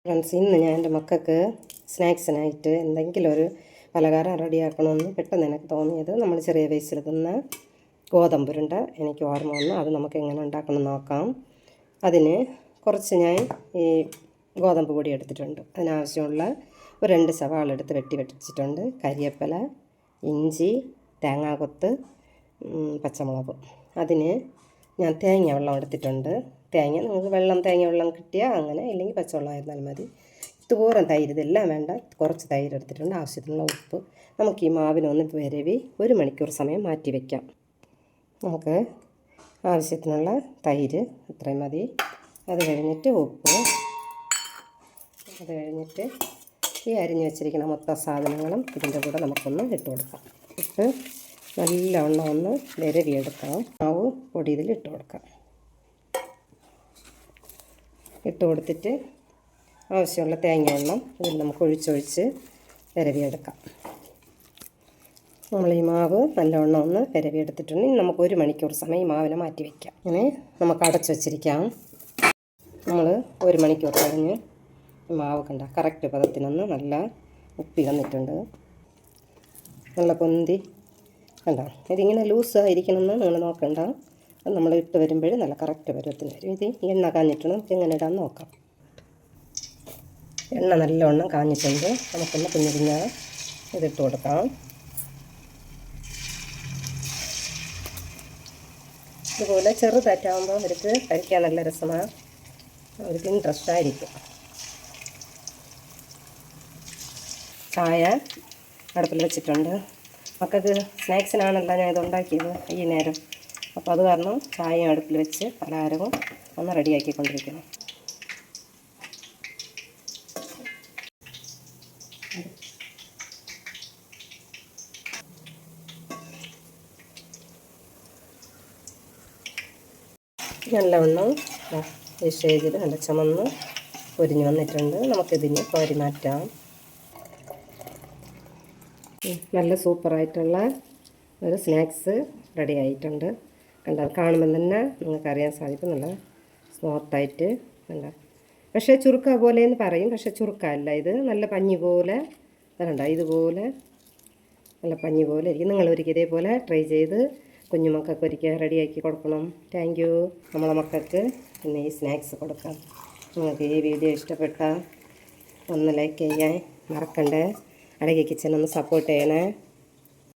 Friends, ഇന്ന് ഞാൻ എൻ്റെ മക്കൾക്ക് സ്നാക്സിനായിട്ട് എന്തെങ്കിലും ഒരു പലഹാരം റെഡിയാക്കണമെന്ന് പെട്ടെന്ന് എനിക്ക് തോന്നിയത് നമ്മൾ ചെറിയ വയസ്സിൽ തിന്ന ഗോതമ്പുരുണ്ട എനിക്ക് ഓർമ്മ വന്നു. അത് നമുക്ക് എങ്ങനെ ഉണ്ടാക്കണം നോക്കാം. അതിന് കുറച്ച് ഞാൻ ഈ ഗോതമ്പ് പൊടി എടുത്തിട്ടുണ്ട്. അതിനാവശ്യമുള്ള ഒരു 2 സവാള എടുത്ത് വെച്ചിട്ടുണ്ട്. കരിവേപ്പില, ഇഞ്ചി, തേങ്ങാക്കൊത്ത്, പച്ചമുളക്. അതിന് ഞാൻ തേങ്ങ വെള്ളം എടുത്തിട്ടുണ്ട്. തേങ്ങ നിങ്ങൾക്ക് തേങ്ങ വെള്ളം കിട്ടിയാൽ അങ്ങനെ, ഇല്ലെങ്കിൽ പച്ചവെള്ളം ആയിരുന്നാൽ മതി. ഇതുപോലെ തൈര്, ഇതെല്ലാം വേണ്ട. കുറച്ച് തൈര് എടുത്തിട്ടുണ്ട്. ആവശ്യത്തിനുള്ള ഉപ്പ്. നമുക്ക് ഈ മാവിനൊന്ന് വിരവി 1 മണിക്കൂർ സമയം മാറ്റി വയ്ക്കാം. നമുക്ക് ആവശ്യത്തിനുള്ള തൈര് ഇത്രയും മതി. അത് കഴിഞ്ഞിട്ട് ഉപ്പ്. അത് കഴിഞ്ഞിട്ട് ഈ അരിഞ്ഞ് വെച്ചിരിക്കുന്ന മൊത്തം സാധനങ്ങളും ഇതിൻ്റെ കൂടെ നമുക്കൊന്ന് ഇട്ട് കൊടുക്കാം. ഇട്ട് നല്ലവണ്ണം ഒന്ന് വിരവിയെടുക്കാം. മാവ് പൊടി ഇതിൽ ഇട്ട് കൊടുക്കാം. ഇട്ട് കൊടുത്തിട്ട് ആവശ്യമുള്ള തേങ്ങ വെള്ളം ഇതിൽ നമുക്ക് ഒഴിച്ചൊഴിച്ച് വിരവിയെടുക്കാം. നമ്മൾ ഈ മാവ് നല്ലവണ്ണം ഒന്ന് വിരവിയെടുത്തിട്ടുണ്ടെങ്കിൽ നമുക്ക് 1 മണിക്കൂർ സമയം ഈ മാവിനെ മാറ്റി വയ്ക്കാം. അങ്ങനെ നമുക്ക് അടച്ചു വച്ചിരിക്കാം. നമ്മൾ 1 മണിക്കൂർ കഴിഞ്ഞ് മാവ് കണ്ട കറക്റ്റ് പദത്തിനൊന്ന് നല്ല ഉപ്പി വന്നിട്ടുണ്ട്. നല്ല പൊന്തി കണ്ട. ഇതിങ്ങനെ ലൂസായിരിക്കണമെന്ന് നിങ്ങൾ നോക്കണ്ട. അത് നമ്മൾ ഇട്ട് വരുമ്പോൾ നല്ല കറക്റ്റ് പരുവത്തിന് വരും. ഇത് എണ്ണ കാഞ്ഞിട്ടുണ്ട്. നമുക്ക് എങ്ങനെ ഇടാൻ നോക്കാം. എണ്ണ നല്ലവണ്ണം കാഞ്ഞിട്ടുണ്ട്. നമുക്കൊന്ന് കുഞ്ഞിരിഞ്ഞ ഇതിട്ട് കൊടുക്കാം. ഇതുപോലെ ചെറുതാറ്റാകുമ്പോൾ അവർക്ക് കഴിക്കാൻ നല്ല രസമാണ്. അവർക്ക് ഇൻട്രസ്റ്റ് ആയിരിക്കും. ചായ അടുപ്പിൽ വെച്ചിട്ടുണ്ട്. മക്കൾക്ക് സ്നാക്സിനാണല്ലോ ഞാൻ ഇത് ഉണ്ടാക്കിയത് ഈ നേരം. അപ്പോൾ അത് കാരണം ചായ അടുപ്പിൽ വെച്ച് പലഹാരവും ഒന്ന് റെഡിയാക്കിക്കൊണ്ടിരിക്കണം. നല്ലവണ്ണം ഈ സ്റ്റേജിൽ നല്ല ചുമന്ന് പൊരിഞ്ഞ് വന്നിട്ടുണ്ട്. നമുക്കിതിന് കോരി മാറ്റാം. നല്ല സൂപ്പറായിട്ടുള്ള ഒരു സ്നാക്സ് റെഡി ആയിട്ടുണ്ട്. കണ്ടാൽ കാണുമ്പം തന്നെ നിങ്ങൾക്കറിയാൻ സാധിക്കും. നല്ല സ്മൂത്തായിട്ട് കണ്ട. പക്ഷേ ചുരുക്ക പോലെ എന്ന് പറയും. പക്ഷേ ചുരുക്കമല്ല, ഇത് നല്ല പഞ്ഞി പോലെ കണ്ട. ഇതുപോലെ നല്ല പഞ്ഞി പോലെ ഇരിക്കും. നിങ്ങളൊരിക്കൽ ഇതേപോലെ ട്രൈ ചെയ്ത് കുഞ്ഞുമക്കൾക്ക് ഒരിക്കൽ റെഡിയാക്കി കൊടുക്കണം. Thank you. നമ്മളെ മക്കൾക്ക് പിന്നെ ഈ സ്നാക്സ് കൊടുക്കാം. നിങ്ങൾക്ക് ഈ വീഡിയോ ഇഷ്ടപ്പെട്ടാൽ ഒന്ന് ലൈക്ക് ചെയ്യാൻ മറക്കണ്ടേ. അടകി കിച്ചൻ ഒന്ന് സപ്പോർട്ട് ചെയ്യണേ.